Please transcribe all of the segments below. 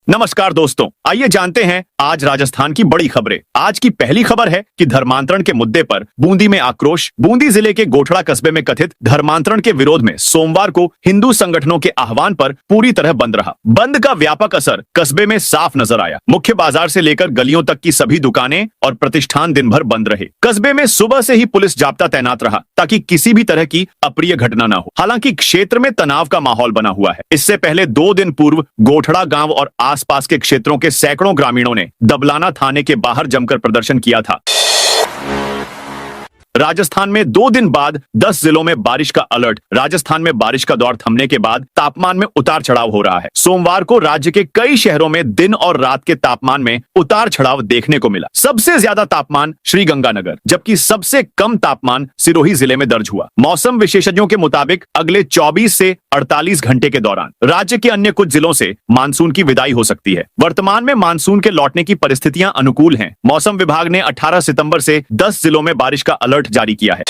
नमस्कार दोस्तों, आइए जानते हैं आज राजस्थान की बड़ी खबरें। आज की पहली खबर है कि धर्मांतरण के मुद्दे पर बूंदी में आक्रोश। बूंदी जिले के गोठड़ा कस्बे में कथित धर्मांतरण के विरोध में सोमवार को हिंदू संगठनों के आह्वान पर पूरी तरह बंद रहा। बंद का व्यापक असर कस्बे में साफ नजर आया। मुख्य बाजार से लेकर गलियों तक की सभी दुकानें और प्रतिष्ठान दिन भर बंद रहे। कस्बे में सुबह से ही पुलिस जाब्ता तैनात रहा ताकि किसी भी तरह की अप्रिय घटना न हो। हालांकि क्षेत्र में तनाव का माहौल बना हुआ है। इससे पहले 2 दिन पूर्व गोठड़ा गांव और आसपास के क्षेत्रों के सैकड़ों ग्रामीणों ने दबलाना थाने के बाहर जमकर प्रदर्शन किया था। राजस्थान में 2 दिन बाद 10 जिलों में बारिश का अलर्ट। राजस्थान में बारिश का दौर थमने के बाद तापमान में उतार चढ़ाव हो रहा है। सोमवार को राज्य के कई शहरों में दिन और रात के तापमान में उतार चढ़ाव देखने को मिला। सबसे ज्यादा तापमान श्रीगंगानगर, जबकि सबसे कम तापमान सिरोही जिले में दर्ज हुआ। मौसम विशेषज्ञों के मुताबिक अगले 24 से 48 घंटे के दौरान राज्य के अन्य कुछ जिलों से मानसून की विदाई हो सकती है। वर्तमान में मानसून के लौटने की परिस्थितियां अनुकूल हैं। मौसम विभाग ने 18 सितंबर से 10 जिलों में बारिश का अलर्ट जारी किया है।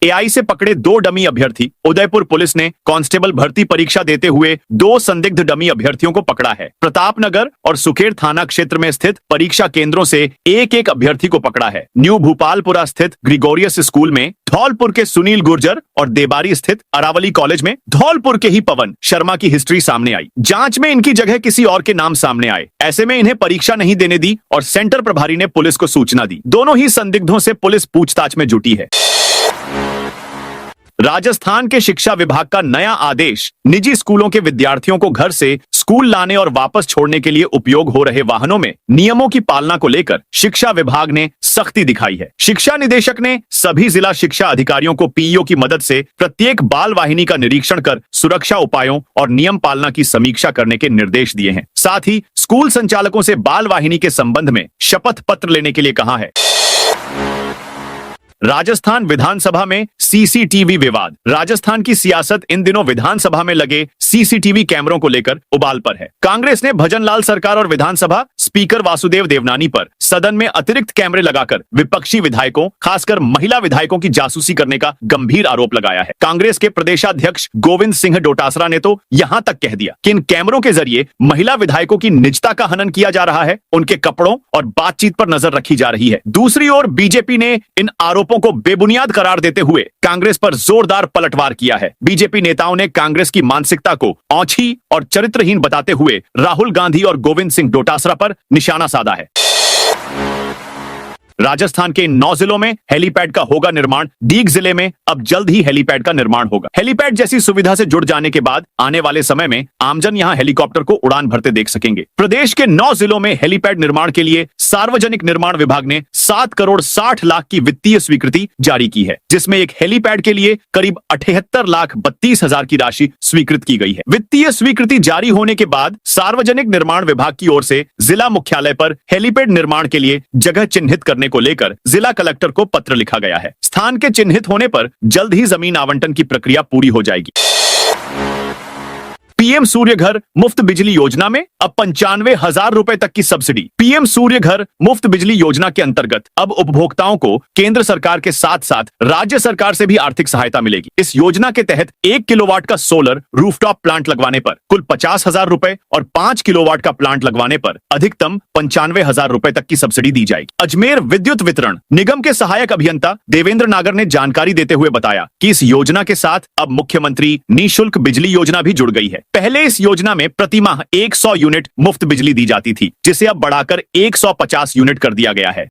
एआई से पकड़े 2 डमी अभ्यर्थी। उदयपुर पुलिस ने कांस्टेबल भर्ती परीक्षा देते हुए 2 संदिग्ध डमी अभ्यर्थियों को पकड़ा है। प्रतापनगर और सुकेर थाना क्षेत्र में स्थित परीक्षा केंद्रों से एक अभ्यर्थी को पकड़ा है। न्यू भूपालपुरा स्थित ग्रिगोरियस स्कूल में, धौलपुर के सुनील गुर्जर और देबारी स्थित अरावली कॉलेज में धौलपुर के ही पवन शर्मा की हिस्ट्री सामने आई। जांच में इनकी जगह किसी और के नाम सामने आए। ऐसे में इन्हें परीक्षा नहीं देने दी और सेंटर प्रभारी ने पुलिस को सूचना दी। दोनों ही संदिग्धों से पुलिस पूछताछ में जुटी है। राजस्थान के शिक्षा विभाग का नया आदेश निजी स्कूलों के विद्यार्थियों को घर से स्कूल लाने और वापस छोड़ने के लिए उपयोग हो रहे वाहनों में नियमों की पालना को लेकर शिक्षा विभाग ने सख्ती दिखाई है। शिक्षा निदेशक ने सभी जिला शिक्षा अधिकारियों को पीईओ की मदद से प्रत्येक बाल वाहिनी का निरीक्षण कर सुरक्षा उपायों और नियम पालना की समीक्षा करने के निर्देश दिए हैं। साथ ही स्कूल संचालकों से बाल वाहिनी के संबंध में शपथ पत्र लेने के लिए कहा है। राजस्थान विधानसभा में सीसीटीवी विवाद। राजस्थान की सियासत इन दिनों विधानसभा में लगे सीसीटीवी कैमरों को लेकर उबाल पर है। कांग्रेस ने भजनलाल सरकार और विधानसभा स्पीकर वासुदेव देवनानी पर सदन में अतिरिक्त कैमरे लगाकर विपक्षी विधायकों, खासकर महिला विधायकों की जासूसी करने का गंभीर आरोप लगाया है। कांग्रेस के प्रदेशाध्यक्ष गोविंद सिंह डोटासरा ने तो यहां तक कह दिया कि इन कैमरों के जरिए महिला विधायकों की निजता का हनन किया जा रहा है, उनके कपड़ों और बातचीत पर नजर रखी जा रही है। दूसरी ओर बीजेपी ने इन आरोपों को बेबुनियाद करार देते हुए कांग्रेस पर जोरदार पलटवार किया है। बीजेपी नेताओं ने कांग्रेस की मानसिकता को औंधी और चरित्रहीन बताते हुए राहुल गांधी और गोविंद सिंह डोटासरा पर निशाना साधा है। राजस्थान के 9 जिलों में हेलीपैड का होगा निर्माण। डीग जिले में अब जल्द ही हेलीपैड का निर्माण होगा। हेलीपैड जैसी सुविधा से जुड़ जाने के बाद आने वाले समय में आमजन यहां हेलीकॉप्टर को उड़ान भरते देख सकेंगे। प्रदेश के 9 जिलों में हेलीपैड निर्माण के लिए सार्वजनिक निर्माण विभाग ने 7 करोड़ 60 लाख की वित्तीय स्वीकृति जारी की है, जिसमें एक हेलीपैड के लिए करीब 78 लाख 32 हजार की राशि स्वीकृत की गई है। वित्तीय स्वीकृति जारी होने के बाद सार्वजनिक निर्माण विभाग की ओर से जिला मुख्यालय पर हेलीपैड निर्माण के लिए जगह चिन्हित करने को लेकर जिला कलेक्टर को पत्र लिखा गया है। स्थान के चिन्हित होने पर जल्द ही जमीन आवंटन की प्रक्रिया पूरी हो जाएगी। पीएम सूर्य घर मुफ्त बिजली योजना में अब 95,000 रुपए तक की सब्सिडी। पीएम सूर्य घर मुफ्त बिजली योजना के अंतर्गत अब उपभोक्ताओं को केंद्र सरकार के साथ साथ राज्य सरकार से भी आर्थिक सहायता मिलेगी। इस योजना के तहत 1 किलोवाट का सोलर रूफटॉप प्लांट लगवाने पर कुल 50,000 रुपए और 5 किलोवाट का प्लांट लगवाने पर अधिकतम 95,000 रुपए तक की सब्सिडी दी जाएगी। अजमेर विद्युत वितरण निगम के सहायक अभियंता देवेंद्र नागर ने जानकारी देते हुए बताया कि इस योजना के साथ अब मुख्यमंत्री निःशुल्क बिजली योजना भी जुड़ गई है। पहले इस योजना में प्रति माह 100 यूनिट मुफ्त बिजली दी जाती थी, जिसे अब बढ़ाकर 150 यूनिट कर दिया गया है।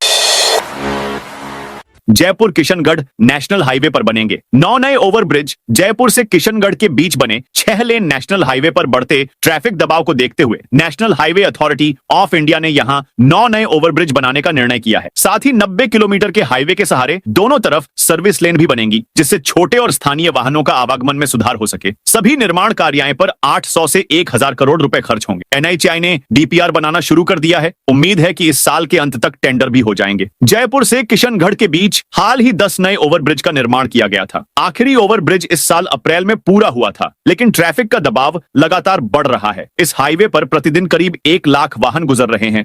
जयपुर किशनगढ़ नेशनल हाईवे पर बनेंगे 9 नए ओवरब्रिज। जयपुर से किशनगढ़ के बीच बने 6 लेन नेशनल हाईवे पर बढ़ते ट्रैफिक दबाव को देखते हुए national highway authority of India ने यहां 9 नए ओवरब्रिज बनाने का निर्णय किया है। साथ ही 90 किलोमीटर के हाईवे के सहारे दोनों तरफ सर्विस लेन भी बनेंगी, जिससे छोटे और स्थानीय वाहनों का आवागमन में सुधार हो सके। सभी निर्माण कार्यों पर 800 से 1,000 करोड़ रुपए खर्च होंगे। एनएचएआई ने डीपीआर बनाना शुरू कर दिया है। उम्मीद है कि इस साल के अंत तक टेंडर भी हो जाएंगे। जयपुर से किशनगढ़ के बीच हाल ही 10 नए ओवरब्रिज का निर्माण किया गया था। आखिरी ओवरब्रिज इस साल अप्रैल में पूरा हुआ था, लेकिन ट्रैफिक का दबाव लगातार बढ़ रहा है। इस हाईवे पर प्रतिदिन करीब 1 लाख वाहन गुजर रहे हैं।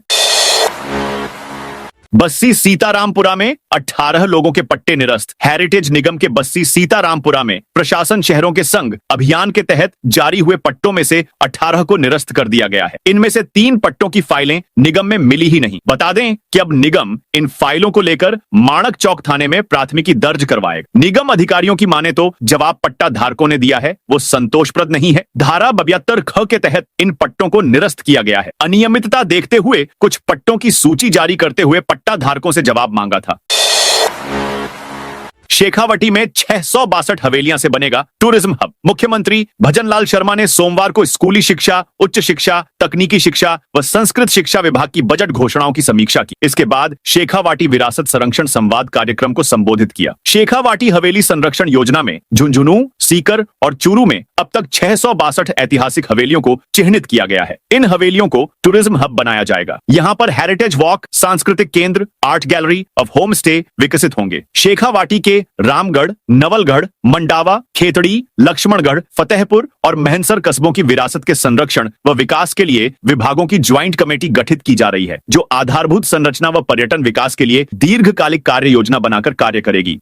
बस्सी सीतारामपुरा में 18 लोगों के पट्टे निरस्त। हेरिटेज निगम के बस्सी सीतारामपुरा में प्रशासन शहरों के संग अभियान के तहत जारी हुए पट्टों में से 18 को निरस्त कर दिया गया है। इनमें से 3 पट्टों की फाइलें निगम में मिली ही नहीं। बता दें कि अब निगम इन फाइलों को लेकर माणक चौक थाने में प्राथमिकी दर्ज करवाएगा। निगम अधिकारियों की माने तो जवाब पट्टा धारकों ने दिया है वो संतोषप्रद नहीं है। धारा 72 ख के तहत इन पट्टों को निरस्त किया गया है। अनियमितता देखते हुए कुछ पट्टों की सूची जारी करते हुए पट्टा धारकों से जवाब मांगा था। शेखावटी में 662 हवेलियां से बनेगा टूरिज्म हब। मुख्यमंत्री भजनलाल शर्मा ने सोमवार को स्कूली शिक्षा, उच्च शिक्षा, तकनीकी शिक्षा व संस्कृत शिक्षा विभाग की बजट घोषणाओं की समीक्षा की। इसके बाद शेखावाटी विरासत संरक्षण संवाद कार्यक्रम को संबोधित किया। शेखावाटी हवेली संरक्षण योजना में झुंझुनू, सीकर और चूरू में अब तक 662 ऐतिहासिक हवेलियों को चिन्हित किया गया है। इन हवेलियों को टूरिज्म हब बनाया जाएगा। यहाँ पर हेरिटेज वॉक, सांस्कृतिक केंद्र, आर्ट गैलरी और होम स्टे विकसित होंगे। शेखावाटी के रामगढ़, नवलगढ़, मंडावा, खेतड़ी, लक्ष्मणगढ़, फतेहपुर और महनसर कस्बों की विरासत के संरक्षण व विकास के लिए विभागों की ज्वाइंट कमेटी गठित की जा रही है, जो आधारभूत संरचना व पर्यटन विकास के लिए दीर्घकालिक कार्य योजना बनाकर कार्य करेगी।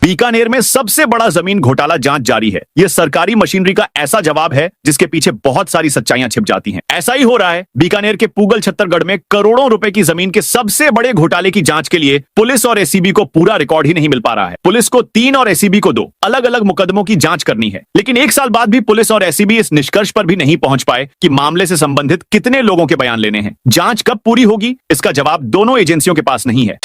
बीकानेर में सबसे बड़ा जमीन घोटाला जांच जारी है। यह सरकारी मशीनरी का ऐसा जवाब है जिसके पीछे बहुत सारी सच्चाइयां छिप जाती हैं। ऐसा ही हो रहा है। बीकानेर के पूगल छत्तरगढ़ में करोड़ों रुपए की जमीन के सबसे बड़े घोटाले की जांच के लिए पुलिस और एसीबी को पूरा रिकॉर्ड ही नहीं मिल पा रहा है। पुलिस को 3 और एसीबी को 2 अलग अलग मुकदमों की जांच करनी है, लेकिन 1 साल बाद भी पुलिस और एसीबी इस निष्कर्ष पर भी नहीं पहुंच पाए कि मामले से संबंधित कितने लोगों के बयान लेने हैं। जांच कब पूरी होगी, इसका जवाब दोनों एजेंसियों के पास नहीं है।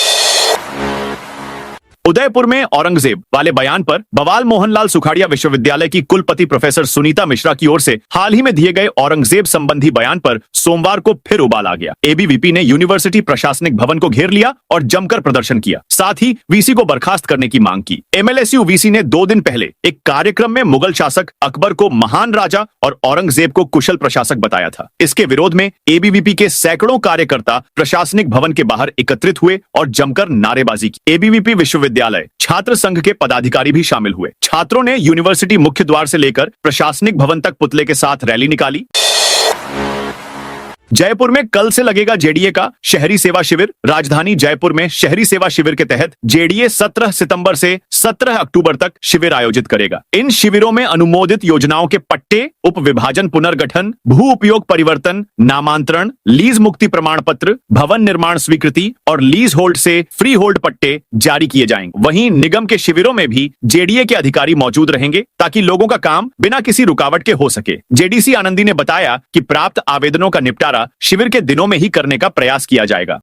उदयपुर में औरंगजेब वाले बयान पर बवाल मोहनलाल सुखाड़िया विश्वविद्यालय की कुलपति प्रोफेसर सुनीता मिश्रा की ओर से हाल ही में दिए गए औरंगजेब संबंधी बयान पर सोमवार को फिर उबाल आ गया। एबीवीपी ने यूनिवर्सिटी प्रशासनिक भवन को घेर लिया और जमकर प्रदर्शन किया। साथ ही वीसी को बर्खास्त करने की मांग की। एमएलएसयू वीसी ने 2 दिन पहले एक कार्यक्रम में मुगल शासक अकबर को महान राजा और औरंगजेब को कुशल प्रशासक बताया था। इसके विरोध में एबीवीपी के सैकड़ों कार्यकर्ता प्रशासनिक भवन के बाहर एकत्रित हुए और जमकर नारेबाजी की। एबीवीपी विश्वविद्यालय छात्र संघ के पदाधिकारी भी शामिल हुए। छात्रों ने यूनिवर्सिटी मुख्य द्वार से लेकर प्रशासनिक भवन तक पुतले के साथ रैली निकाली। जयपुर में कल से लगेगा जेडीए का शहरी सेवा शिविर। राजधानी जयपुर में शहरी सेवा शिविर के तहत जेडीए 17 सितंबर से 17 अक्टूबर तक शिविर आयोजित करेगा। इन शिविरों में अनुमोदित योजनाओं के पट्टे, उप विभाजन पुनर्गठन, भू उपयोग परिवर्तन, नामांतरण, लीज मुक्ति प्रमाण पत्र, भवन निर्माण स्वीकृति और लीज होल्ड से फ्री होल्ड पट्टे जारी किए जाएंगे। वहीं निगम के शिविरों में भी जेडीए के अधिकारी मौजूद रहेंगे ताकि लोगों का काम बिना किसी रुकावट के हो सके। जेडीसी आनंदी ने बताया कि प्राप्त आवेदनों का निपटारा शिविर के दिनों में ही करने का प्रयास किया जाएगा।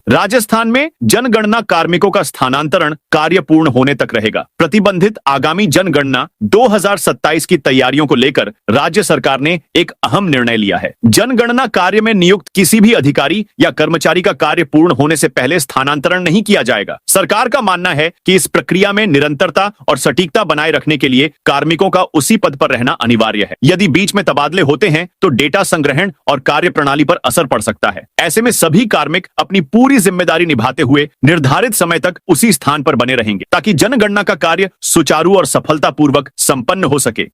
राजस्थान में जनगणना कार्मिकों का स्थानांतरण कार्य पूर्ण होने तक रहेगा। प्रतिबंधित आगामी जनगणना 2027 की तैयारियों को लेकर राज्य सरकार ने एक अहम निर्णय लिया है। जनगणना कार्य में नियुक्त किसी भी अधिकारी या कर्मचारी का कार्य पूर्ण होने से पहले स्थानांतरण नहीं किया जाएगा। सरकार का मानना है कि इस प्रक्रिया में निरंतरता और सटीकता बनाए रखने के लिए कार्मिकों का उसी पद पर रहना अनिवार्य है। यदि बीच में तबादले होते हैं तो डेटा संग्रहण और कार्य प्रणाली पर असर पड़ सकता है। ऐसे में सभी कार्मिक अपनी पूरी जिम्मेदारी निभाते हुए निर्धारित समय तक उसी स्थान पर बने रहेंगे ताकि जनगणना का कार्य सुचारू और सफलतापूर्वक संपन्न हो सके।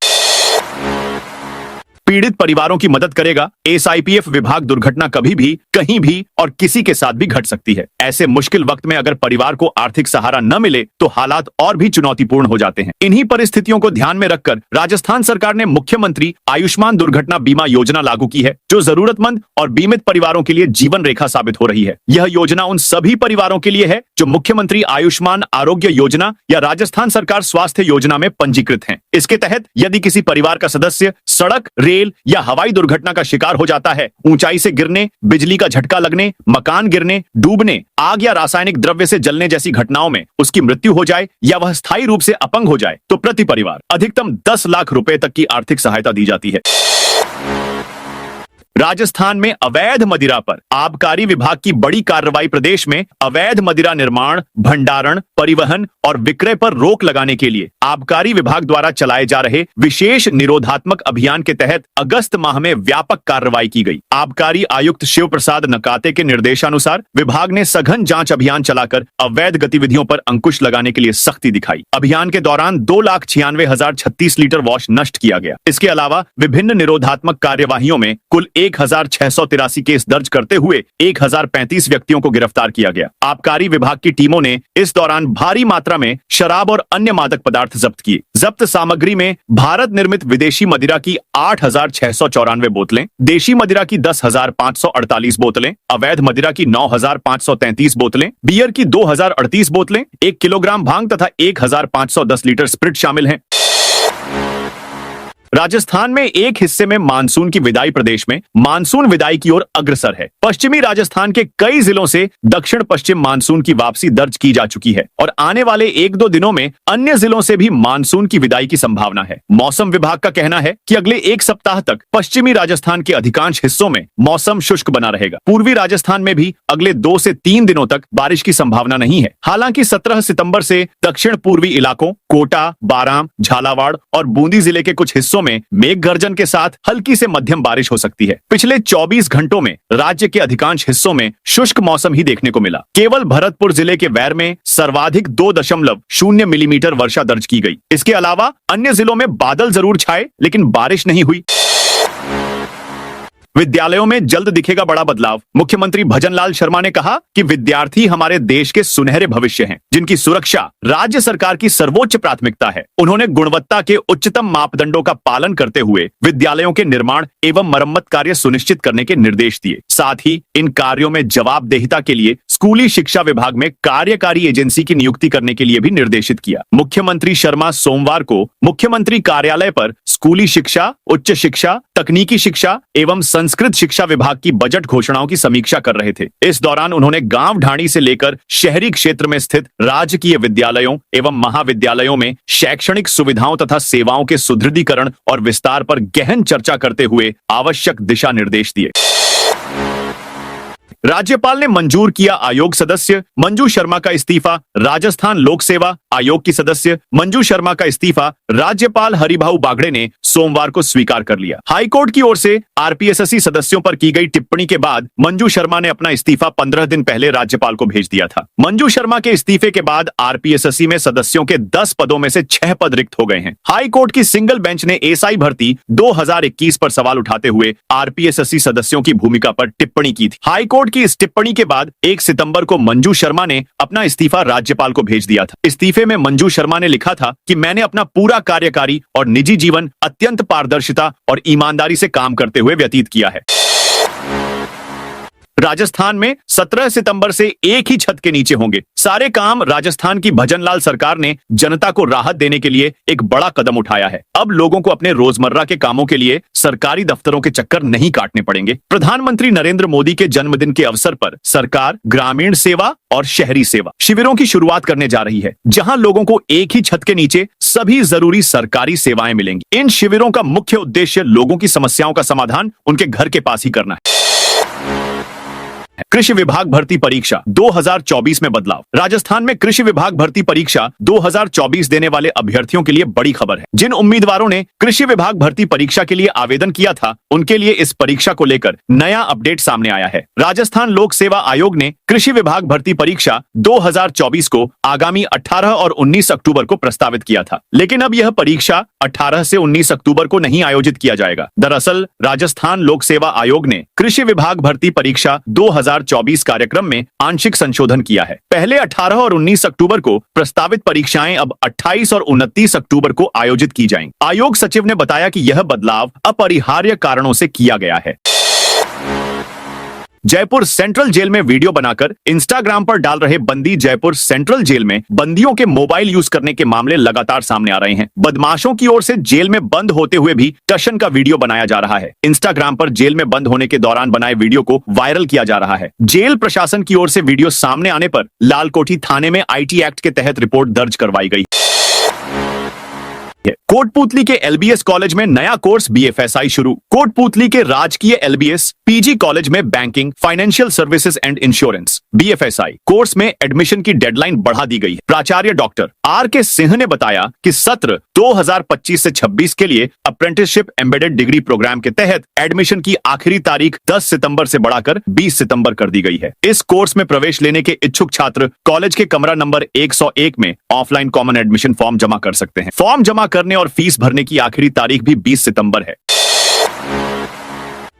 पीड़ित परिवारों की मदद करेगा एसआईपीएफ विभाग। दुर्घटना कभी भी, कहीं भी और किसी के साथ भी घट सकती है। ऐसे मुश्किल वक्त में अगर परिवार को आर्थिक सहारा न मिले तो हालात और भी चुनौतीपूर्ण हो जाते हैं। इन्हीं परिस्थितियों को ध्यान में रखकर राजस्थान सरकार ने मुख्यमंत्री आयुष्मान दुर्घटना बीमा योजना लागू की है, जो जरूरतमंद और बीमित परिवारों के लिए जीवन रेखा साबित हो रही है। यह योजना उन सभी परिवारों के लिए है जो मुख्यमंत्री आयुष्मान आरोग्य योजना या राजस्थान सरकार स्वास्थ्य योजना में पंजीकृत हैं। इसके तहत यदि किसी परिवार का सदस्य सड़क, रेल या हवाई दुर्घटना का शिकार हो जाता है, ऊंचाई से गिरने, बिजली का झटका लगने, मकान गिरने, डूबने, आग या रासायनिक द्रव्य से जलने जैसी घटनाओं में उसकी मृत्यु हो जाए या वह स्थायी रूप से अपंग हो जाए तो प्रति परिवार अधिकतम 10 लाख रुपए तक की आर्थिक सहायता दी जाती है। राजस्थान में अवैध मदिरा पर आबकारी विभाग की बड़ी कार्रवाई। प्रदेश में अवैध मदिरा निर्माण, भंडारण, परिवहन और विक्रय पर रोक लगाने के लिए आबकारी विभाग द्वारा चलाए जा रहे विशेष निरोधात्मक अभियान के तहत अगस्त माह में व्यापक कार्रवाई की गई। आबकारी आयुक्त शिव प्रसाद नकाते के निर्देशानुसार विभाग ने सघन जांच अभियान चलाकर अवैध गतिविधियों पर अंकुश लगाने के लिए सख्ती दिखाई। अभियान के दौरान 2,96,036 लीटर वॉश नष्ट किया गया। इसके अलावा विभिन्न निरोधात्मक कार्यवाहियों में कुल 1683 केस दर्ज करते हुए 1035 व्यक्तियों को गिरफ्तार किया गया। आबकारी विभाग की टीमों ने इस दौरान भारी मात्रा में शराब और अन्य मादक पदार्थ जब्त किए। जब्त सामग्री में भारत निर्मित विदेशी मदिरा की 8694 बोतलें, देशी मदिरा की 10,548 बोतलें, अवैध मदिरा की 9,533 बोतलें, बियर की 2038 बोतलें, 1 किलोग्राम भांग तथा 1510 लीटर स्प्रिट शामिल हैं। राजस्थान में एक हिस्से में मानसून की विदाई प्रदेश में मानसून विदाई की ओर अग्रसर है। पश्चिमी राजस्थान के कई जिलों से दक्षिण पश्चिम मानसून की वापसी दर्ज की जा चुकी है और आने वाले 1-2 दिनों में अन्य जिलों से भी मानसून की विदाई की संभावना है। मौसम विभाग का कहना है कि अगले 1 सप्ताह तक पश्चिमी राजस्थान के अधिकांश हिस्सों में मौसम शुष्क बना रहेगा। पूर्वी राजस्थान में भी अगले 2 से 3 दिनों तक बारिश की संभावना नहीं है। हालांकि 17 सितंबर से दक्षिण पूर्वी इलाकों कोटा, बाराम, झालावाड़ और बूंदी जिले के कुछ हिस्सों में मेघ गर्जन के साथ हल्की से मध्यम बारिश हो सकती है। पिछले 24 घंटों में राज्य के अधिकांश हिस्सों में शुष्क मौसम ही देखने को मिला। केवल भरतपुर जिले के वैर में सर्वाधिक 2.0 मिलीमीटर वर्षा दर्ज की गई। इसके अलावा अन्य जिलों में बादल जरूर छाए लेकिन बारिश नहीं हुई। विद्यालयों में जल्द दिखेगा बड़ा बदलाव। मुख्यमंत्री भजनलाल शर्मा ने कहा कि विद्यार्थी हमारे देश के सुनहरे भविष्य हैं, जिनकी सुरक्षा राज्य सरकार की सर्वोच्च प्राथमिकता है। उन्होंने गुणवत्ता के उच्चतम मापदंडों का पालन करते हुए विद्यालयों के निर्माण एवं मरम्मत कार्य सुनिश्चित करने के निर्देश दिए। साथ ही इन कार्यों में जवाबदेहिता के लिए स्कूली शिक्षा विभाग में कार्यकारी एजेंसी की नियुक्ति करने के लिए भी निर्देशित किया। मुख्यमंत्री शर्मा सोमवार को मुख्यमंत्री कार्यालय पर स्कूली शिक्षा, उच्च शिक्षा, तकनीकी शिक्षा एवं संस्कृत शिक्षा विभाग की बजट घोषणाओं की समीक्षा कर रहे थे। इस दौरान उन्होंने गांव ढाणी से लेकर शहरी क्षेत्र में स्थित राजकीय विद्यालयों एवं महाविद्यालयों में शैक्षणिक सुविधाओं तथा सेवाओं के सुदृढ़ीकरण और विस्तार पर गहन चर्चा करते हुए आवश्यक दिशा निर्देश दिए। राज्यपाल ने मंजूर किया आयोग सदस्य मंजू शर्मा का इस्तीफा। राजस्थान लोक सेवा आयोग की सदस्य मंजू शर्मा का इस्तीफा राज्यपाल हरिभाऊ बागड़े ने सोमवार को स्वीकार कर लिया। हाईकोर्ट की ओर से आरपीएसएससी सदस्यों पर की गई टिप्पणी के बाद मंजू शर्मा ने अपना इस्तीफा 15 दिन पहले राज्यपाल को भेज दिया था। मंजू शर्मा के इस्तीफे के बाद आरपीएसएससी में सदस्यों के 10 पदों में से 6 पद रिक्त हो गए हैं। हाईकोर्ट की सिंगल बेंच ने एसआई भर्ती 2021 पर सवाल उठाते हुए आरपीएसएससी सदस्यों की भूमिका पर टिप्पणी की थी। हाईकोर्ट की इस टिप्पणी के बाद 1 सितंबर को मंजू शर्मा ने अपना इस्तीफा राज्यपाल को भेज दिया था। इस्तीफे में मंजू शर्मा ने लिखा था कि मैंने अपना पूरा कार्यकारी और निजी जीवन अत्यंत पारदर्शिता और ईमानदारी से काम करते हुए व्यतीत किया है। राजस्थान में 17 सितंबर से एक ही छत के नीचे होंगे सारे काम। राजस्थान की भजनलाल सरकार ने जनता को राहत देने के लिए एक बड़ा कदम उठाया है। अब लोगों को अपने रोजमर्रा के कामों के लिए सरकारी दफ्तरों के चक्कर नहीं काटने पड़ेंगे। प्रधानमंत्री नरेंद्र मोदी के जन्मदिन के अवसर पर सरकार ग्रामीण सेवा और शहरी सेवा शिविरों की शुरुआत करने जा रही है, जहां लोगों को एक ही छत के नीचे सभी जरूरी सरकारी सेवाएं मिलेंगी। इन शिविरों का मुख्य उद्देश्य लोगों की समस्याओं का समाधान उनके घर के पास ही करना है। कृषि विभाग भर्ती परीक्षा 2024 में बदलाव। राजस्थान में कृषि विभाग भर्ती परीक्षा 2024 देने वाले अभ्यर्थियों के लिए बड़ी खबर है। जिन उम्मीदवारों ने कृषि विभाग भर्ती परीक्षा के लिए आवेदन किया था, उनके लिए इस परीक्षा को लेकर नया अपडेट सामने आया है। राजस्थान लोक सेवा आयोग ने कृषि विभाग भर्ती परीक्षा 2024 को आगामी 18 और 19 अक्टूबर को प्रस्तावित किया था, लेकिन अब यह परीक्षा 18 से 19 अक्टूबर को नहीं आयोजित किया जाएगा। दरअसल राजस्थान लोक सेवा आयोग ने कृषि विभाग भर्ती परीक्षा 2024 कार्यक्रम में आंशिक संशोधन किया है। पहले 18 और 19 अक्टूबर को प्रस्तावित परीक्षाएं अब 28 और 29 अक्टूबर को आयोजित की जाएंगी। आयोग सचिव ने बताया कि यह बदलाव अपरिहार्य कारणों से किया गया है। जयपुर सेंट्रल जेल में वीडियो बनाकर इंस्टाग्राम पर डाल रहे बंदी। जयपुर सेंट्रल जेल में बंदियों के मोबाइल यूज करने के मामले लगातार सामने आ रहे हैं। बदमाशों की ओर से जेल में बंद होते हुए भी टशन का वीडियो बनाया जा रहा है। इंस्टाग्राम पर जेल में बंद होने के दौरान बनाए वीडियो को वायरल किया जा रहा है। जेल प्रशासन की ओर से वीडियो सामने आने पर लालकोठी थाने में आईटी एक्ट के तहत रिपोर्ट दर्ज करवाई गई। कोटपूतली के एलबीएस कॉलेज में नया कोर्स बीएफएसआई शुरू। कोटपूतली के राजकीय एलबीएस पीजी कॉलेज में banking, financial services and insurance BFSI course में एडमिशन की डेडलाइन बढ़ा दी गई है। प्राचार्य डॉक्टर आर के सिंह ने बताया कि सत्र 2025 से 26 के लिए अप्रेंटिसशिप एम्बेडेड डिग्री प्रोग्राम के तहत एडमिशन की आखिरी तारीख 10 सितंबर से बढ़ाकर 20 सितंबर कर दी गई है। इस कोर्स में प्रवेश लेने के इच्छुक छात्र कॉलेज के कमरा नंबर 101 में ऑफलाइन कॉमन एडमिशन फॉर्म जमा कर सकते हैं। फॉर्म जमा करने और फीस भरने की आखिरी तारीख भी 20 सितंबर है।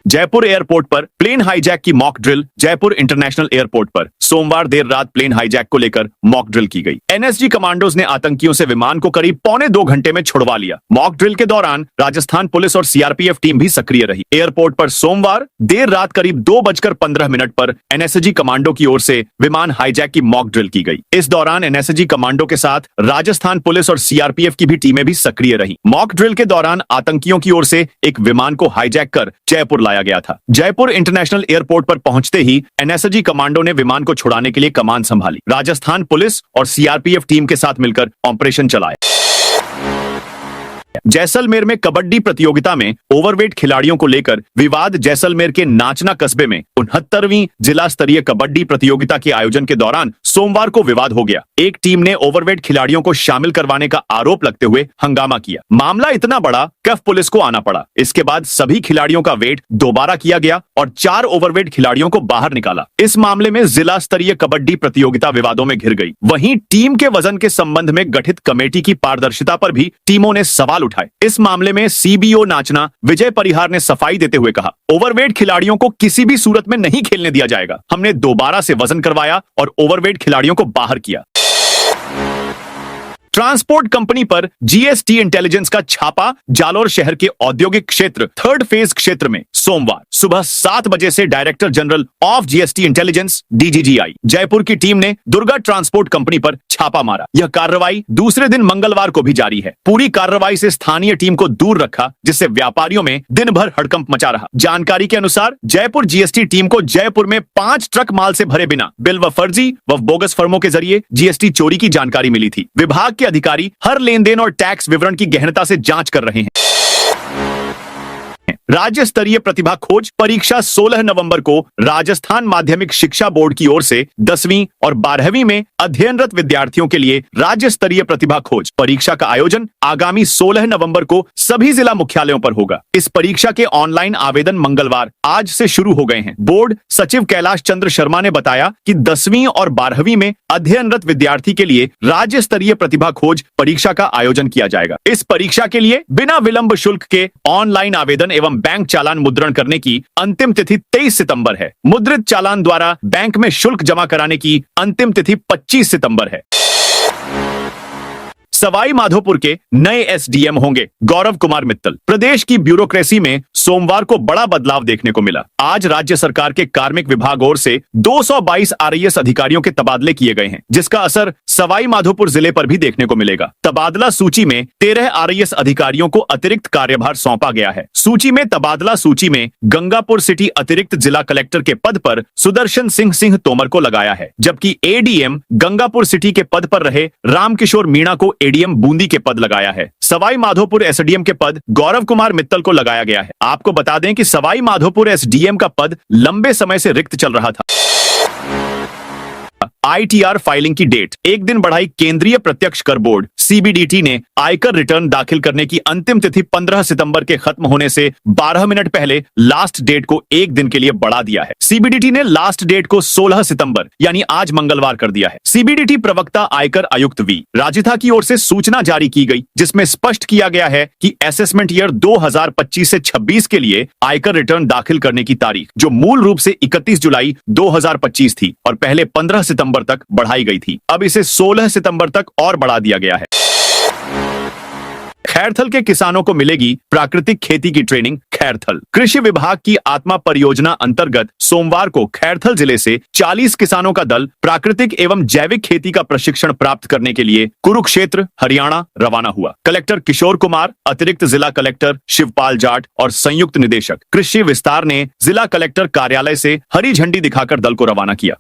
जयपुर एयरपोर्ट पर प्लेन हाईजैक की mock drill. Jaipur international airport पर सोमवार देर रात प्लेन हाईजैक को लेकर मॉक ड्रिल की गई। एनएसजी कमांडोज ने आतंकियों से विमान को करीब 1.25 घंटे में छुड़वा लिया। मॉक ड्रिल के दौरान राजस्थान पुलिस और सीआरपीएफ टीम भी सक्रिय रही। एयरपोर्ट पर सोमवार देर रात करीब 2:15 पर एनएसजी कमांडो की ओर से विमान हाईजैक की मॉक ड्रिल की गई। इस दौरान एनएसजी कमांडो के साथ राजस्थान पुलिस और सीआरपीएफ की भी टीमें भी सक्रिय रही। मॉक ड्रिल के दौरान आतंकियों की ओर से एक विमान को हाईजैक कर जयपुर लाया गया था। जयपुर इंटरनेशनल एयरपोर्ट पर पहुंचते ही एनएसजी कमांडो ने विमान को छुड़ाने के लिए कमान संभाली। राजस्थान पुलिस और सीआरपीएफ टीम के साथ मिलकर ऑपरेशन चलाया। जैसलमेर में कबड्डी प्रतियोगिता में ओवरवेट खिलाड़ियों को लेकर विवाद। जैसलमेर के नाचना कस्बे में 69वीं जिला स्तरीय कबड्डी प्रतियोगिता के आयोजन के दौरान सोमवार को विवाद हो गया। एक टीम ने ओवरवेट खिलाड़ियों को शामिल करवाने का आरोप लगते हुए हंगामा किया। मामला इतना बड़ा कफ पुलिस को आना पड़ा। इसके बाद सभी खिलाड़ियों का वेट दोबारा किया गया और 4 ओवरवेट खिलाड़ियों को बाहर निकाला। इस मामले में जिला स्तरीय कबड्डी प्रतियोगिता विवादों में घिर गई। वहीं टीम के वजन के संबंध में गठित कमेटी की पारदर्शिता पर भी टीमों ने सवाल उठाए। इस मामले में सीबीओ नाचना विजय परिहार ने सफाई देते हुए कहा, ओवरवेट खिलाड़ियों को किसी भी सूरत में नहीं खेलने दिया जाएगा। हमने दोबारा से वजन करवाया और ओवरवेट खिलाड़ियों को बाहर किया। ट्रांसपोर्ट कंपनी पर जीएसटी इंटेलिजेंस का छापा। जालोर शहर के औद्योगिक क्षेत्र 3rd फेज क्षेत्र में सोमवार सुबह 7 बजे से director general of GST intelligence DGGI Jaipur की टीम ने दुर्गा ट्रांसपोर्ट कंपनी पर छापा मारा। यह कार्रवाई दूसरे दिन मंगलवार को भी जारी है। पूरी कार्रवाई से स्थानीय टीम को दूर रखा, जिससे व्यापारियों में दिन भर हड़कंप मचा रहा। जानकारी के अनुसार जयपुर जीएसटी टीम को जयपुर में 5 ट्रक माल से भरे बिना बिल व फर्जी व बोगस फर्मों के जरिए जीएसटी चोरी की जानकारी मिली थी। विभाग के अधिकारी हर लेन देन और टैक्स विवरण की गहनता से जांच कर रहे हैं। राज्य स्तरीय प्रतिभा खोज परीक्षा 16 नवंबर को राजस्थान माध्यमिक शिक्षा बोर्ड की ओर से 10वीं और 12वीं में अध्ययनरत विद्यार्थियों के लिए राज्य स्तरीय प्रतिभा खोज परीक्षा का आयोजन आगामी 16 नवंबर को सभी जिला मुख्यालयों पर होगा। इस परीक्षा के ऑनलाइन आवेदन मंगलवार आज से शुरू हो गए हैं। बोर्ड सचिव कैलाश चंद्र शर्मा ने बताया कि 10वीं और 12वीं में अध्ययनरत विद्यार्थी के लिए राज्य स्तरीय प्रतिभा खोज परीक्षा का आयोजन किया जाएगा। इस परीक्षा के लिए बिना विलंब शुल्क के ऑनलाइन आवेदन एवं बैंक चालान मुद्रण करने की अंतिम तिथि 23 सितंबर है। मुद्रित चालान द्वारा बैंक में शुल्क जमा कराने की अंतिम तिथि 25 सितंबर है। सवाई माधोपुर के नए एसडीएम होंगे गौरव कुमार मित्तल। प्रदेश की ब्यूरोक्रेसी में सोमवार को बड़ा बदलाव देखने को मिला। आज राज्य सरकार के कार्मिक विभाग ओर से 222 आरएएस अधिकारियों के तबादले किए गए हैं, जिसका असर सवाई माधोपुर जिले पर भी देखने को मिलेगा। तबादला सूची में 13 आरएएस अधिकारियों को अतिरिक्त कार्यभार सौंपा गया है। सूची में तबादला सूची में गंगापुर सिटी अतिरिक्त जिला कलेक्टर के पद पर सुदर्शन सिंह तोमर को लगाया है, जबकि एडीएम गंगापुर सिटी के पद पर रहे रामकिशोर मीणा को एडीएम बूंदी के पद लगाया है। सवाई माधोपुर एसडीएम के पद गौरव कुमार मित्तल को लगाया गया है। आपको बता दें कि सवाई माधोपुर एसडीएम का पद लंबे समय से रिक्त चल रहा था। आईटीआर फाइलिंग की डेट एक दिन बढ़ाई। केंद्रीय प्रत्यक्ष कर बोर्ड सीबीडीटी ने आयकर रिटर्न दाखिल करने की अंतिम तिथि 15 सितंबर के खत्म होने से 12 मिनट पहले लास्ट डेट को एक दिन के लिए बढ़ा दिया है। सीबीडीटी ने लास्ट डेट को 16 सितंबर यानी आज मंगलवार कर दिया है। सीबीडीटी प्रवक्ता आयकर आयुक्त वी राजिथा की ओर से सूचना जारी की गई, जिसमें स्पष्ट किया गया है कि असेसमेंट ईयर 2025 से 26 के लिए आयकर रिटर्न दाखिल करने की तारीख, जो मूल रूप से 31 जुलाई 2025 थी और पहले 15 सितंबर तक बढ़ाई गई थी, अब इसे 16 सितंबर तक और बढ़ा दिया गया है। खैरथल के किसानों को मिलेगी प्राकृतिक खेती की ट्रेनिंग। खैरथल कृषि विभाग की आत्मा परियोजना अंतर्गत सोमवार को खैरथल जिले से 40 किसानों का दल प्राकृतिक एवं जैविक खेती का प्रशिक्षण प्राप्त करने के लिए कुरुक्षेत्र हरियाणा रवाना हुआ। कलेक्टर किशोर कुमार, अतिरिक्त जिला कलेक्टर शिवपाल जाट और संयुक्त निदेशक कृषि विस्तार ने जिला कलेक्टर कार्यालय से हरी झंडी दिखाकर दल को रवाना किया।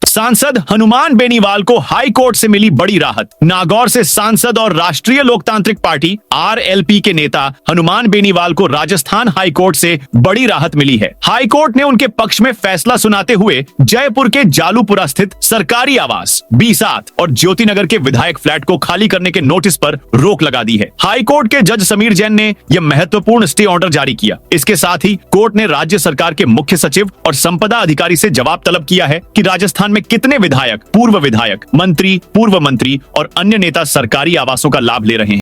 सांसद हनुमान बेनीवाल को हाई कोर्ट से मिली बड़ी राहत। नागौर से सांसद और राष्ट्रीय लोकतांत्रिक पार्टी आरएलपी के नेता हनुमान बेनीवाल को राजस्थान हाई कोर्ट से बड़ी राहत मिली है। हाई कोर्ट ने उनके पक्ष में फैसला सुनाते हुए जयपुर के जालूपुरा स्थित सरकारी आवास B7 और ज्योतिनगर के विधायक फ्लैट को खाली करने के नोटिस पर रोक लगा दी है। हाई कोर्ट के जज समीर जैन ने यह महत्वपूर्ण स्टे ऑर्डर जारी किया। इसके साथ ही कोर्ट ने राज्य सरकार के मुख्य सचिव और संपदा अधिकारी से जवाब तलब किया है कि राजस्थान में कितने विधायक, पूर्व विधायक, मंत्री, पूर्व मंत्री और अन्य नेता सरकारी आवासों का लाभ ले रहे हैं।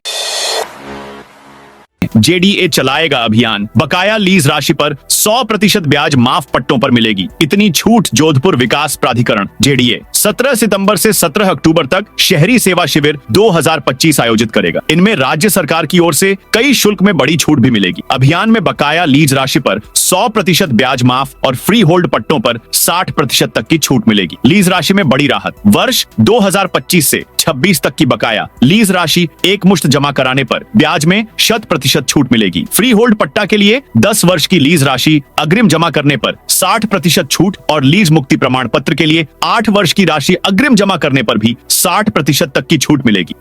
जेडीए चलाएगा अभियान, बकाया लीज राशि पर 100% ब्याज माफ पट्टों पर मिलेगी, इतनी छूट जोधपुर विकास प्राधिकरण जेडीए 17 सितंबर से 17 अक्टूबर तक शहरी सेवा शिविर 2025 आयोजित करेगा। इनमें राज्य सरकार की ओर से कई शुल्क में बड़ी छूट भी मिलेगी। अभियान में बकाया लीज राशि पर 100% ब्याज माफ और फ्री होल्ड पट्टों पर 60% तक की छूट मिलेगी। लीज राशि में बड़ी राहत, वर्ष 2025 से 26 तक की बकाया लीज राशि एक मुश्त जमा कराने पर ब्याज में 100% छूट मिलेगी। फ्री होल्ड पट्टा के लिए 10 वर्ष की लीज राशि अग्रिम जमा करने पर 60% छूट और लीज मुक्ति प्रमाण पत्र के लिए 8 वर्ष की राशि अग्रिम जमा करने पर भी 60% तक की छूट मिलेगी।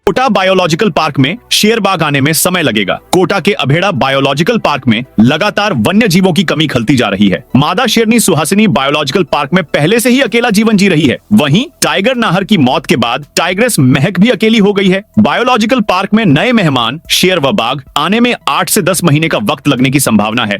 कोटा बायोलॉजिकल पार्क में शेर बाघ आने में समय लगेगा। कोटा के अभेड़ा बायोलॉजिकल पार्क में लगातार वन्य जीवों की कमी खलती जा रही है। मादा शेरनी सुहासिनी बायोलॉजिकल पार्क में पहले से ही अकेला जीवन जी रही है। वहीं टाइगर नाहर की मौत के बाद टाइग्रेस महक भी अकेली हो गई है। बायोलॉजिकल पार्क में नए मेहमान शेर व बाघ आने में 8 से 10 महीने का वक्त लगने की संभावना है।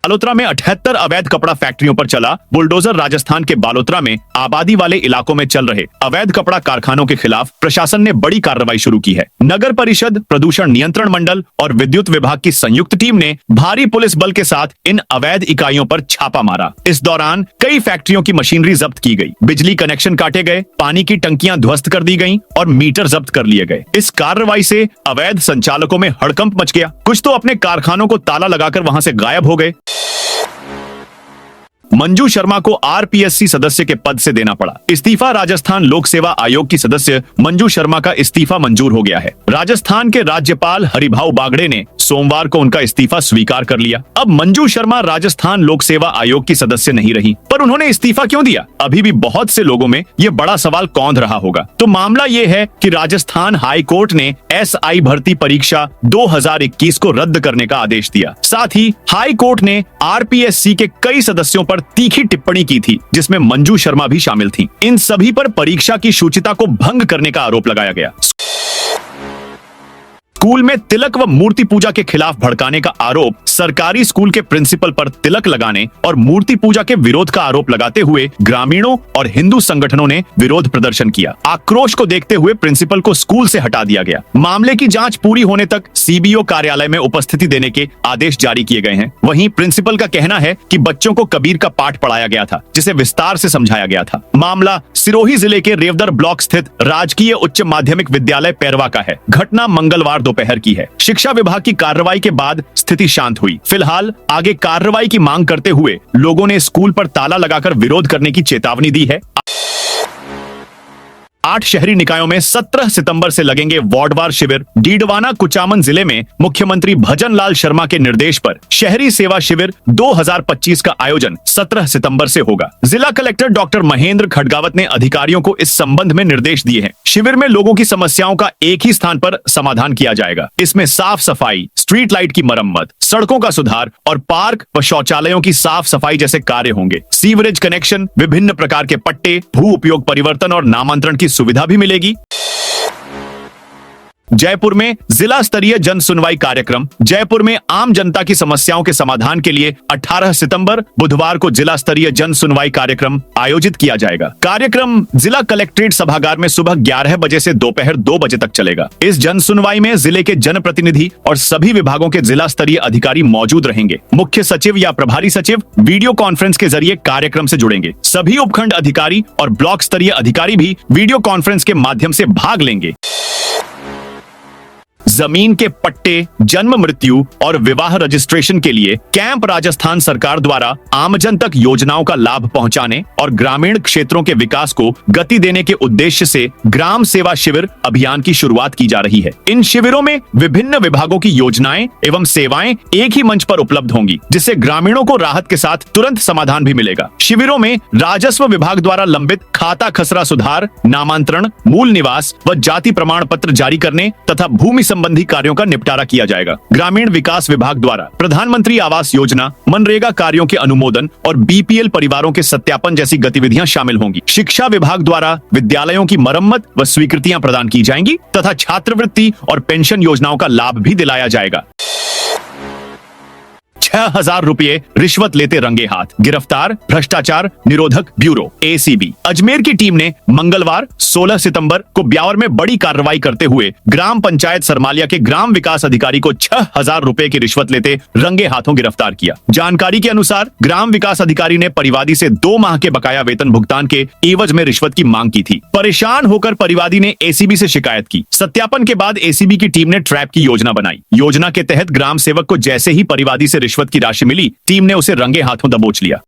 बालोतरा में 78 अवैध कपड़ा फैक्ट्रियों पर चला बुलडोजर। राजस्थान के बालोतरा में आबादी वाले इलाकों में चल रहे अवैध कपड़ा कारखानों के खिलाफ प्रशासन ने बड़ी कार्रवाई शुरू की है। नगर परिषद, प्रदूषण नियंत्रण मंडल और विद्युत विभाग की संयुक्त टीम ने भारी पुलिस बल के साथ इन अवैध इकाइयों पर छापा मारा। इस दौरान कई फैक्ट्रियों की मशीनरी जब्त की गई, बिजली कनेक्शन काटे गए, पानी की टंकियां ध्वस्त कर दी गयी और मीटर जब्त कर लिए गए। इस कार्रवाई से अवैध संचालकों में हड़कंप मच गया। कुछ तो अपने कारखानों को ताला लगाकर वहां से गायब हो गए। मंजू शर्मा को आरपीएससी सदस्य के पद से देना पड़ा इस्तीफा। राजस्थान लोक सेवा आयोग की सदस्य मंजू शर्मा का इस्तीफा मंजूर हो गया है। राजस्थान के राज्यपाल हरिभाऊ बागड़े ने सोमवार को उनका इस्तीफा स्वीकार कर लिया। अब मंजू शर्मा राजस्थान लोक सेवा आयोग की सदस्य नहीं रही, पर उन्होंने इस्तीफा क्यों दिया? अभी भी बहुत से लोगों में ये बड़ा सवाल कौंध रहा होगा। तो मामला ये है कि राजस्थान हाई कोर्ट ने एसआई भर्ती परीक्षा 2021 को रद्द करने का आदेश दिया। साथ ही हाई कोर्ट ने आरपीएससी के कई सदस्यों पर तीखी टिप्पणी की थी, जिसमें मंजू शर्मा भी शामिल थीं। इन सभी पर परीक्षा की शुचिता को भंग करने का आरोप लगाया गया। स्कूल में तिलक व मूर्ति पूजा के खिलाफ भड़काने का आरोप, सरकारी स्कूल के प्रिंसिपल पर तिलक लगाने और मूर्ति पूजा के विरोध का आरोप लगाते हुए ग्रामीणों और हिंदू संगठनों ने विरोध प्रदर्शन किया। आक्रोश को देखते हुए प्रिंसिपल को स्कूल से हटा दिया गया। मामले की जांच पूरी होने तक सीबीओ कार्यालय में उपस्थिति देने के आदेश जारी किए गए हैं। वहीं प्रिंसिपल का कहना है कि बच्चों को कबीर का पाठ पढ़ाया गया था, जिसे विस्तार से समझाया गया था। मामला सिरोही जिले के रेवदर ब्लॉक स्थित राजकीय उच्च माध्यमिक विद्यालय पैरवा का है। घटना मंगलवार दोपहर की है। शिक्षा विभाग की कार्रवाई के बाद स्थिति शांत हुई। फिलहाल आगे कार्रवाई की मांग करते हुए लोगों ने स्कूल पर ताला लगाकर विरोध करने की चेतावनी दी है। 8 शहरी निकायों में 17 सितंबर से लगेंगे वार्डवार शिविर। डीडवाना कुचामन जिले में मुख्यमंत्री भजन लाल शर्मा के निर्देश पर शहरी सेवा शिविर 2025 का आयोजन 17 सितंबर से होगा। जिला कलेक्टर डॉक्टर महेंद्र खडगावत ने अधिकारियों को इस संबंध में निर्देश दिए हैं। शिविर में लोगों की समस्याओं का एक ही स्थान पर समाधान किया जाएगा। इसमें साफ सफाई, स्ट्रीट लाइट की मरम्मत, सड़कों का सुधार और पार्क व शौचालयों की साफ सफाई जैसे कार्य होंगे। सीवरेज कनेक्शन, विभिन्न प्रकार के पट्टे, भू उपयोग परिवर्तन और नामांतरण की सुविधा भी मिलेगी। जयपुर में जिला स्तरीय जन सुनवाई कार्यक्रम। जयपुर में आम जनता की समस्याओं के समाधान के लिए 18 सितंबर बुधवार को जिला स्तरीय जन सुनवाई कार्यक्रम आयोजित किया जाएगा। कार्यक्रम जिला कलेक्ट्रेट सभागार में सुबह 11 बजे से दोपहर 2 बजे तक चलेगा। इस जन सुनवाई में जिले के जनप्रतिनिधि और सभी विभागों के जिला स्तरीय अधिकारी मौजूद रहेंगे। मुख्य सचिव या प्रभारी सचिव वीडियो कॉन्फ्रेंस के जरिए कार्यक्रम से जुड़ेंगे। सभी उपखंड अधिकारी और ब्लॉक स्तरीय अधिकारी भी वीडियो कॉन्फ्रेंस के माध्यम से भाग लेंगे। जमीन के पट्टे, जन्म मृत्यु और विवाह रजिस्ट्रेशन के लिए कैंप राजस्थान सरकार द्वारा आमजन तक योजनाओं का लाभ पहुंचाने और ग्रामीण क्षेत्रों के विकास को गति देने के उद्देश्य से ग्राम सेवा शिविर अभियान की शुरुआत की जा रही है। इन शिविरों में विभिन्न विभागों की योजनाएं एवं सेवाएं एक ही मंच पर उपलब्ध होंगी, जिससे ग्रामीणों को राहत के साथ तुरंत समाधान भी मिलेगा। शिविरों में राजस्व विभाग द्वारा लंबित खाता खसरा सुधार, नामांतरण, मूल निवास व जाति प्रमाण पत्र जारी करने तथा भूमि संबंधी कार्यों का निपटारा किया जाएगा। ग्रामीण विकास विभाग द्वारा प्रधानमंत्री आवास योजना, मनरेगा कार्यों के अनुमोदन और बीपीएल परिवारों के सत्यापन जैसी गतिविधियां शामिल होंगी। शिक्षा विभाग द्वारा विद्यालयों की मरम्मत व स्वीकृतियां प्रदान की जाएंगी तथा छात्रवृत्ति और पेंशन योजनाओं का लाभ भी दिलाया जाएगा। 6,000 रुपए रिश्वत लेते रंगे हाथ, गिरफ्तार भ्रष्टाचार निरोधक ब्यूरो एसीबी। अजमेर की टीम ने मंगलवार 16 सितंबर को ब्यावर में बड़ी कार्रवाई करते हुए ग्राम पंचायत सरमालिया के ग्राम विकास अधिकारी को 6,000 रुपए की रिश्वत लेते रंगे हाथों गिरफ्तार किया। जानकारी के अनुसार ग्राम विकास अधिकारी ने परिवादी से 2 माह के बकाया वेतन भुगतान के एवज में रिश्वत की मांग की थी। परेशान होकर परिवादी ने एसीबी से शिकायत की। सत्यापन के बाद एसीबी की टीम ने ट्रैप की योजना बनाई। योजना के तहत ग्राम सेवक को जैसे ही परिवादी से रिश्वत की राशि मिली, टीम ने उसे रंगे हाथों दबोच लिया।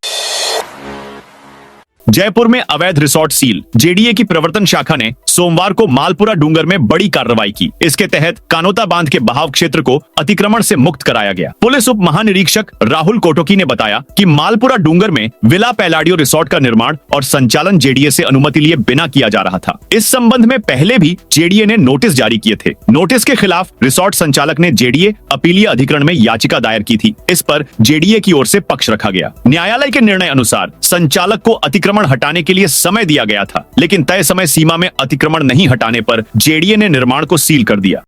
जयपुर में अवैध रिसोर्ट सील। जेडीए की प्रवर्तन शाखा ने सोमवार को मालपुरा डूंगर में बड़ी कार्रवाई की। इसके तहत कानोता बांध के बहाव क्षेत्र को अतिक्रमण से मुक्त कराया गया। पुलिस उप महानिरीक्षक राहुल कोटोकी ने बताया कि मालपुरा डूंगर में विला पैलाडियो रिसोर्ट का निर्माण और संचालन जेडीए से अनुमति लिए बिना किया जा रहा था। इस संबंध में पहले भी जेडीए ने नोटिस जारी किए थे। नोटिस के खिलाफ रिसोर्ट संचालक ने जेडीए अपीलीय अधिकरण में याचिका दायर की थी। इस पर जेडीए की ओर से पक्ष रखा गया। न्यायालय के निर्णय अनुसार संचालक को अतिक्रमण हटाने के लिए समय दिया गया था, लेकिन तय समय सीमा में अतिक्रमण नहीं हटाने पर जेडीए ने निर्माण को सील कर दिया।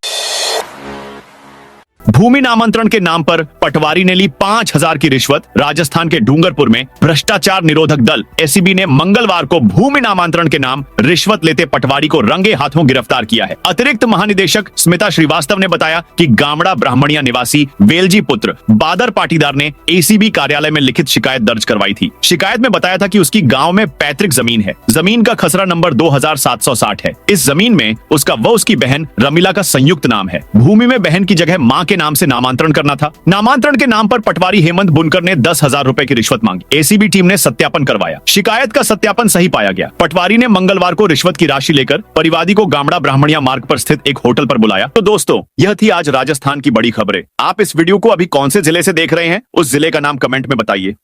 भूमि नामांतरण के नाम पर पटवारी ने ली 5,000 की रिश्वत। राजस्थान के डूंगरपुर में भ्रष्टाचार निरोधक दल एसीबी ने मंगलवार को भूमि नामांतरण के नाम रिश्वत लेते पटवारी को रंगे हाथों गिरफ्तार किया है। अतिरिक्त महानिदेशक स्मिता श्रीवास्तव ने बताया कि गामड़ा ब्राह्मणिया निवासी वेलजी पुत्र बादर पाटीदार ने एसीबी कार्यालय में लिखित शिकायत दर्ज करवाई थी। शिकायत में बताया था कि उसकी गाँव में पैतृक जमीन है। जमीन का खसरा नंबर 2760 है। इस जमीन में उसका व उसकी बहन रमीला का संयुक्त नाम है। भूमि में बहन की जगह मां के नाम से नामांतरण करना था। नामांतरण के नाम पर पटवारी हेमंत बुनकर ने 10,000 रुपए की रिश्वत मांगी। एसीबी टीम ने सत्यापन करवाया। शिकायत का सत्यापन सही पाया गया। पटवारी ने मंगलवार को रिश्वत की राशि लेकर परिवादी को गामड़ा ब्राह्मणिया मार्ग पर स्थित एक होटल पर बुलाया। तो दोस्तों, यह थी आज राजस्थान की बड़ी खबरें। आप इस वीडियो को अभी कौन से जिले से देख रहे हैं, उस जिले का नाम कमेंट में बताइए।